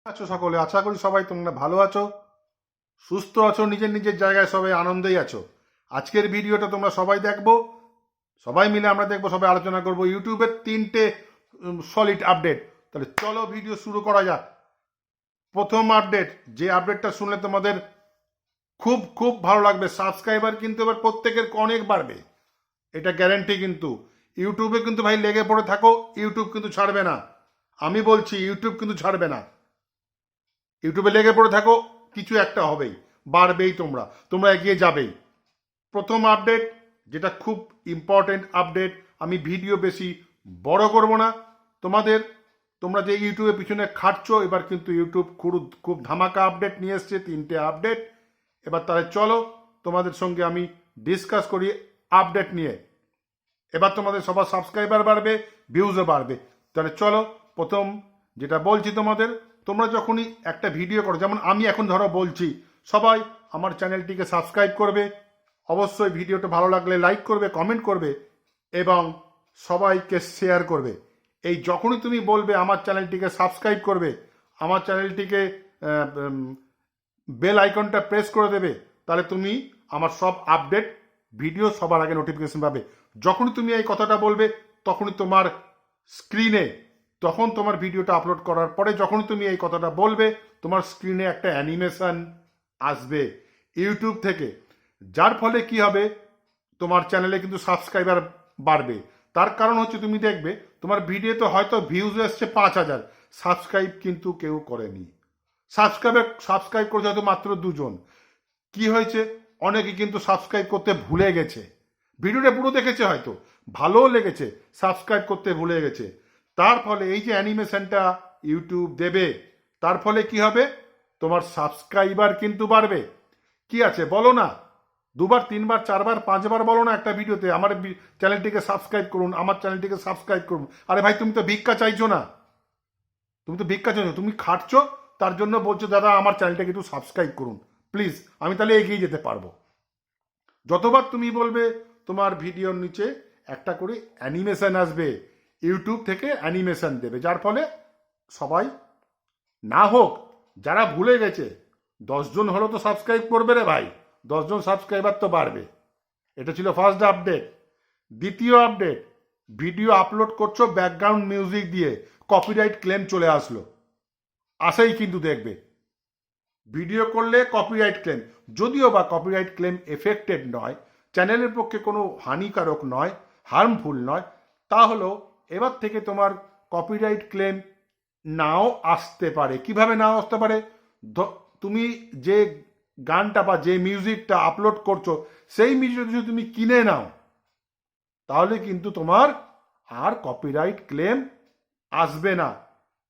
আছো সকলে, আশা করি সবাই তোমরা ভালো আছো, সুস্থ আছো, নিজের নিজের জায়গায় সবাই আনন্দেই আছো। আজকের ভিডিওটা তোমরা সবাই দেখবো, সবাই মিলে আমরা দেখবো, সবাই আলোচনা করবো ইউটিউবের 3টে সলিড আপডেট। তাহলে চলো ভিডিও শুরু করা যাক। প্রথম আপডেট, যে আপডেটটা শুনলে তোমাদের খুব খুব ভালো লাগবে। সাবস্ক্রাইবার কিন্তু এবার প্রত্যেকের অনেক বাড়বে, এটা গ্যারেন্টি। কিন্তু ইউটিউবে কিন্তু ভাই লেগে পড়ে থাকো, ইউটিউব কিন্তু ছাড়বে না। আমি বলছি ইউটিউব কিন্তু ছাড়বে না। ইউটিউবে লেগে পড়ে থাকো, কিছু একটা হবেই, বাড়বেই, তোমরা এগিয়ে যাবেই। প্রথম আপডেট, যেটা খুব ইম্পর্টেন্ট আপডেট, আমি ভিডিও বেশি বড় করব না। তোমরা যে ইউটিউবের পিছনে খাটছো, এবার কিন্তু ইউটিউব খুব ধামাকা আপডেট নিয়ে এসছে, 3টে আপডেট। এবার তাহলে চলো তোমাদের সঙ্গে আমি ডিসকাস করি আপডেট নিয়ে। এবার তোমাদের সবার সাবস্ক্রাইবার বাড়বে, ভিউজও বাড়বে। তাহলে চলো, প্রথম যেটা বলছি তোমাদের, তোমরা যখনই একটা ভিডিও করো, যেমন আমি এখন ধরো বলছি, সবাই আমার চ্যানেলটিকে সাবস্ক্রাইব করবে, অবশ্যই ভিডিওটা ভালো লাগলে লাইক করবে, কমেন্ট করবে এবং সবাইকে শেয়ার করবে। এই যখনই তুমি বলবে আমার চ্যানেলটিকে সাবস্ক্রাইব করবে, আমার চ্যানেলটিকে বেল আইকনটা প্রেস করে দেবে, তাহলে তুমি আমার সব আপডেট ভিডিও সবার আগে নোটিফিকেশন পাবে। যখনই তুমি এই কথাটা বলবে, তখনই তোমার স্ক্রিনে, তখন তোমার ভিডিওটা আপলোড করার পরে যখনই তুমি এই কথাটা বলবে, তোমার স্ক্রিনে একটা অ্যানিমেশন আসবে ইউটিউব থেকে, যার ফলে কি হবে, তোমার চ্যানেলে কিন্তু সাবস্ক্রাইবার বাড়বে। তার কারণ হচ্ছে, তুমি দেখবে তোমার ভিডিওতে হয়তো ভিউজ এসছে 5,000, সাবস্ক্রাইব কিন্তু কেউ করেনি। সাবস্ক্রাইব করেছে হয়তো মাত্র 2 জন। কি হয়েছে, অনেকে কিন্তু সাবস্ক্রাইব করতে ভুলে গেছে। ভিডিওটা পুরো দেখেছে, হয়তো ভালোও লেগেছে, সাবস্ক্রাইব করতে ভুলে গেছে। তার ফলে এই যে অ্যানিমেশনটা ইউটিউব দেবে, তার ফলে কি হবে, তোমার সাবস্ক্রাইবার কিন্তু বাড়বে। কি আছে বলো না, 2বার 3বার 4বার 5বার বলো না একটা ভিডিওতে, আমার চ্যানেলটিকে সাবস্ক্রাইব করুন, আমার চ্যানেলটিকে সাবস্ক্রাইব করুন। আরে ভাই, তুমি তো ভিক্ষা চাইছো না, তুমি খাটছো, তার জন্য বলছো দাদা আমার চ্যানেলটাকে একটু সাবস্ক্রাইব করুন প্লিজ, আমি তাহলে এগিয়ে যেতে পারবো। যতবার তুমি বলবে, তোমার ভিডিওর নিচে একটা করে অ্যানিমেশন আসবে, ইউটিউব থেকে অ্যানিমেশন দেবে, যার ফলে সবাই, না হোক যারা ভুলে গেছে, 10 জন হলো তো সাবস্ক্রাইব করবে রে ভাই, 10 জন সাবস্ক্রাইবার তো বাড়বে। এটা ছিল ফার্স্ট আপডেট। দ্বিতীয় আপডেট, ভিডিও আপলোড করছো ব্যাকগ্রাউন্ড মিউজিক দিয়ে, কপিরাইট ক্লেম চলে আসলো। আসেই কিন্তু দেখবে, ভিডিও করলে কপিরাইট ক্লেম, যদিও বা কপিরাইট ক্লেম এফেক্টেড নয়, চ্যানেলের পক্ষে কোনো হানিকারক নয়, হার্মফুল নয়, তাহলেও এবার থেকে তোমার কপিরাইট ক্লেম নাও আসতে পারে। কিভাবে নাও আসতে পারে, তুমি যে গানটা বা যে মিউজিকটা আপলোড করছো, সেই মিউজিকটা যদি তুমি কিনে নাও, তাহলে কিন্তু তোমার আর কপিরাইট ক্লেম আসবে না।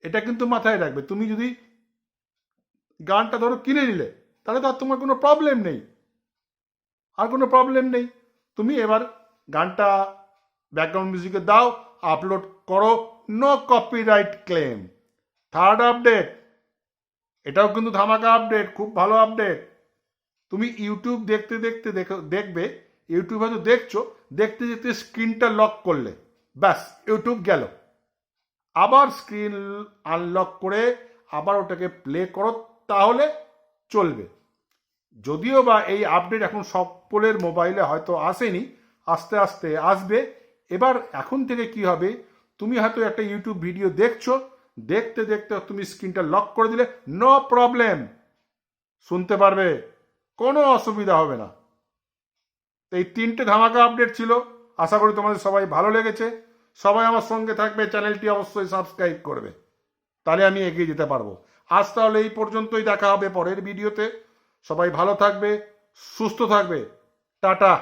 এটা কিন্তু মাথায় রাখবে। তুমি যদি গানটা ধরো কিনে নিলে, তাহলে তো আর তোমার কোনো প্রবলেম নেই, তুমি এবার গানটা ব্যাকগ্রাউন্ড মিউজিকে দাও, আপলোড করো, no copyright claim. Third update, এটাও কিন্তু ধামাকা আপডেট, খুব ভালো আপডেট। তুমি ইউটিউব দেখবে, ইউটিউব হয়তো দেখছো, দেখতে দেখতে স্ক্রিনটা লক করলে, ব্যাস ইউটিউব গেল। আবার স্ক্রিন আনলক করে আবার ওটাকে প্লে করো, তাহলে চলবে। যদিও বা এই আপডেট এখন সকলের মোবাইলে হয়তো আসেনি, আস্তে আস্তে আসবে। এবার এখন থেকে কি হবে, তুমি হয়তো একটা ইউটিউব ভিডিও দেখছো, দেখতে দেখতে তুমি স্ক্রিনটা লক করে দিলে, নো প্রবলেম, শুনতে পারবে, কোনো অসুবিধা হবে না। এই 3টে ধামাকা আপডেট ছিল, আশা করি তোমাদের সবাই ভালো লেগেছে। সবাই আমার সঙ্গে থাকবে, চ্যানেলটি অবশ্যই সাবস্ক্রাইব করবে, তাহলে আমি এগিয়ে যেতে পারবো। আজ তাহলে এই পর্যন্তই, দেখা হবে পরের ভিডিওতে। সবাই ভালো থাকবে, সুস্থ থাকবে, টাটা।